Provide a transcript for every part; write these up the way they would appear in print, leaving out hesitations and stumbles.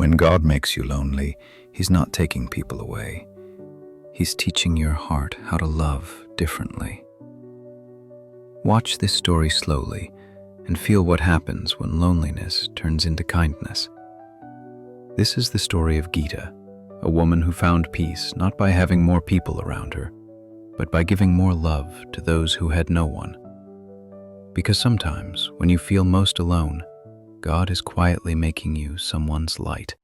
When God makes you lonely, He's not taking people away. He's teaching your heart how to love differently. Watch this story slowly and feel what happens when loneliness turns into kindness. This is the story of Gita, a woman who found peace not by having more people around her, but by giving more love to those who had no one. Because sometimes, when you feel most alone, God is quietly making you someone's light.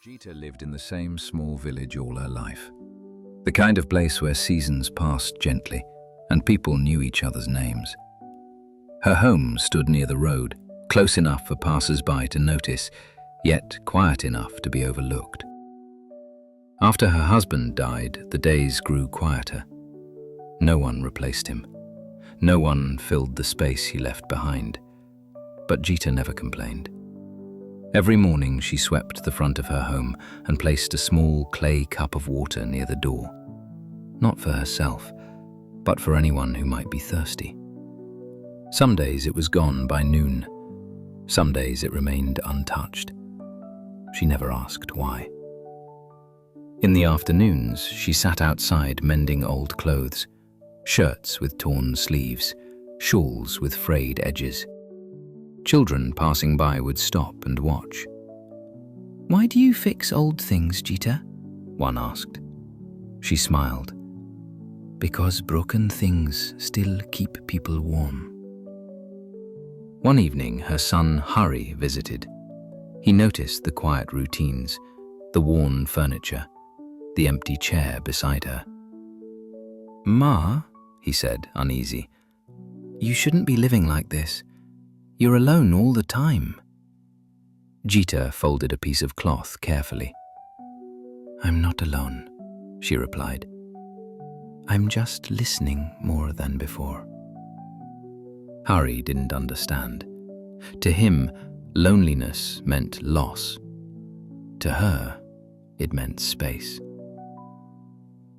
Gita lived in the same small village all her life. The kind of place where seasons passed gently and people knew each other's names. Her home stood near the road, close enough for passers-by to notice, yet quiet enough to be overlooked. After her husband died, the days grew quieter. No one replaced him. No one filled the space he left behind. But Gita never complained. Every morning she swept the front of her home and placed a small clay cup of water near the door. Not for herself, but for anyone who might be thirsty. Some days it was gone by noon. Some days it remained untouched. She never asked why. In the afternoons, she sat outside mending old clothes, shirts with torn sleeves, shawls with frayed edges. Children passing by would stop and watch. "Why do you fix old things, Gita?" one asked. She smiled. "Because broken things still keep people warm." One evening, her son Hari visited. He noticed the quiet routines, the worn furniture, the empty chair beside her. "Ma," he said, uneasy, "you shouldn't be living like this. You're alone all the time." Gita folded a piece of cloth carefully. "I'm not alone," she replied. "I'm just listening more than before." Hari didn't understand. To him, loneliness meant loss. To her, it meant space.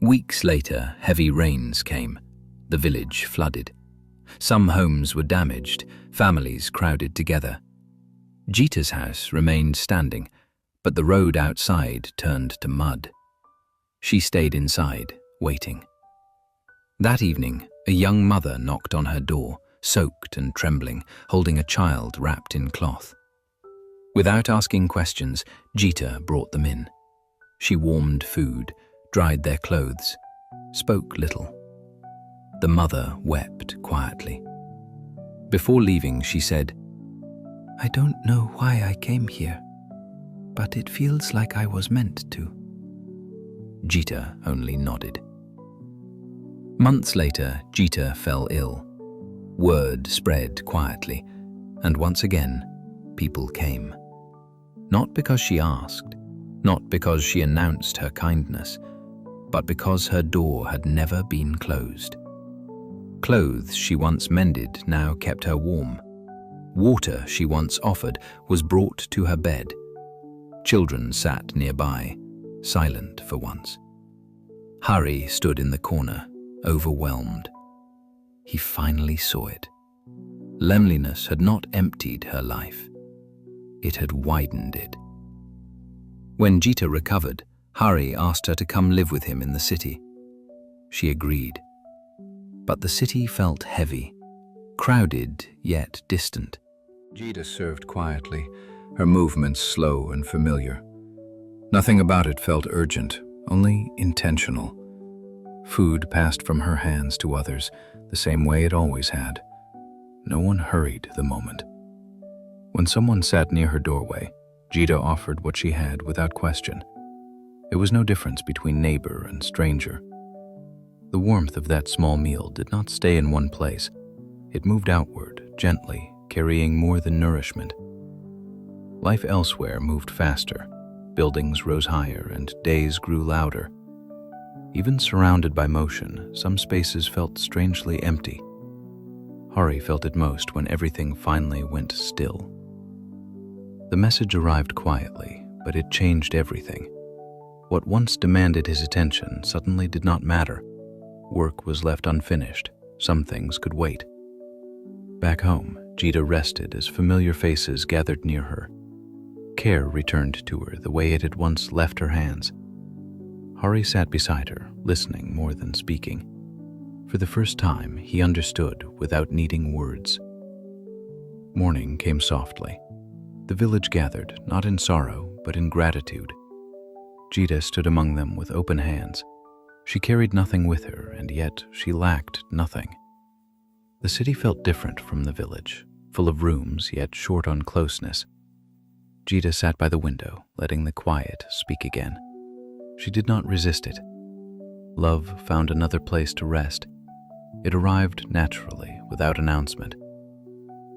Weeks later, heavy rains came. The village flooded. Some homes were damaged, families crowded together. Gita's house remained standing, but the road outside turned to mud. She stayed inside, waiting. That evening, a young mother knocked on her door, soaked and trembling, holding a child wrapped in cloth. Without asking questions, Gita brought them in. She warmed food, dried their clothes, spoke little. The mother wept quietly. Before leaving, she said, "I don't know why I came here, but it feels like I was meant to." Gita only nodded. Months later, Gita fell ill. Word spread quietly, and once again, people came. Not because she asked, not because she announced her kindness, but because her door had never been closed. Clothes she once mended now kept her warm. Water she once offered was brought to her bed. Children sat nearby, silent for once. Hari stood in the corner, overwhelmed. He finally saw it. Loneliness had not emptied her life. It had widened it. When Gita recovered, Hari asked her to come live with him in the city. She agreed. But the city felt heavy, crowded yet distant. Gita served quietly, her movements slow and familiar. Nothing about it felt urgent, only intentional. Food passed from her hands to others, the same way it always had. No one hurried the moment. When someone sat near her doorway, Gita offered what she had without question. There was no difference between neighbor and stranger. The warmth of that small meal did not stay in one place. It moved outward, gently, carrying more than nourishment. Life elsewhere moved faster. Buildings rose higher and days grew louder. Even surrounded by motion, some spaces felt strangely empty. Hari felt it most when everything finally went still. The message arrived quietly, but it changed everything. What once demanded his attention suddenly did not matter. Work was left unfinished. Some things could wait. Back home, Gita rested as familiar faces gathered near her. Care returned to her the way it had once left her hands. Hari sat beside her, listening more than speaking. For the first time, he understood without needing words. Morning came softly. The village gathered, not in sorrow, but in gratitude. Gita stood among them with open hands. She carried nothing with her, and yet she lacked nothing. The city felt different from the village, full of rooms, yet short on closeness. Gita sat by the window, letting the quiet speak again. She did not resist it. Love found another place to rest. It arrived naturally, without announcement.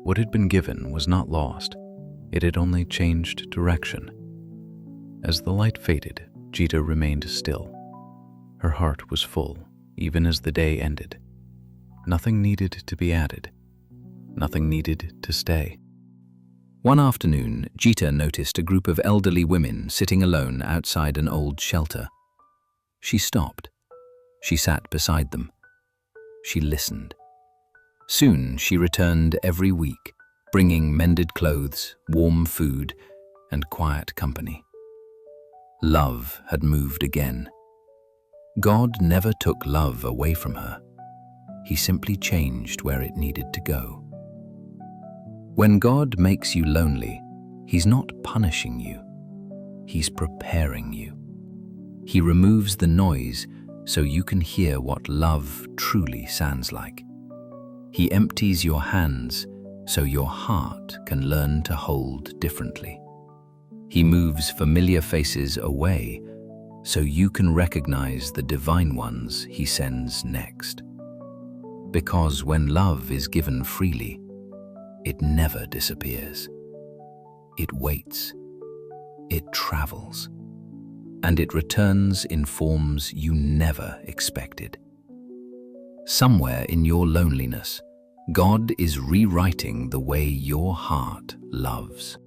What had been given was not lost. It had only changed direction. As the light faded, Gita remained still. Her heart was full, even as the day ended. Nothing needed to be added. Nothing needed to stay. One afternoon, Gita noticed a group of elderly women sitting alone outside an old shelter. She stopped. She sat beside them. She listened. Soon she returned every week, bringing mended clothes, warm food, and quiet company. Love had moved again. God never took love away from her. He simply changed where it needed to go. When God makes you lonely, He's not punishing you. He's preparing you. He removes the noise so you can hear what love truly sounds like. He empties your hands so your heart can learn to hold differently. He moves familiar faces away so you can recognize the divine ones He sends next. Because when love is given freely, it never disappears. It waits, it travels, and it returns in forms you never expected. Somewhere in your loneliness, God is rewriting the way your heart loves.